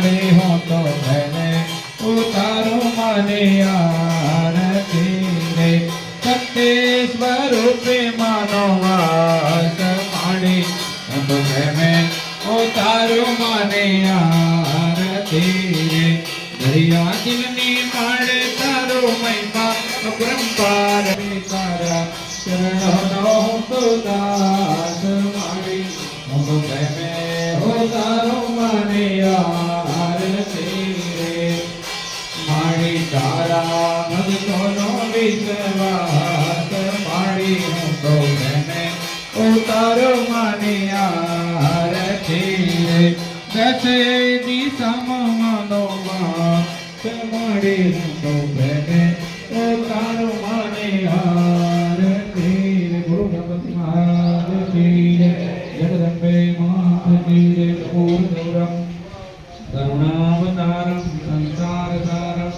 माड़ी हो तो मैंने उतारो माने आरती रे सत्य स्वरूपे मानो वास माड़ी हो तो मैं उतारो माने आरती रे दरिया दिलनी माड़े तारो महिमा अपरंपार तारा शरणो तो दास माड़ी हो तो मैं उतारो माने आरती रे माड़ी तारा भक्तों विश्वास माड़ी हो तो मैं उतारो माने आरती रे दसे दिशा मानो माड़ी हो तो मैं उतारो माने आरती रे गुरु गणपति महाराज की जय जगदम्बे माता की जय कपूर गौरम करुणावतारम संसार सारम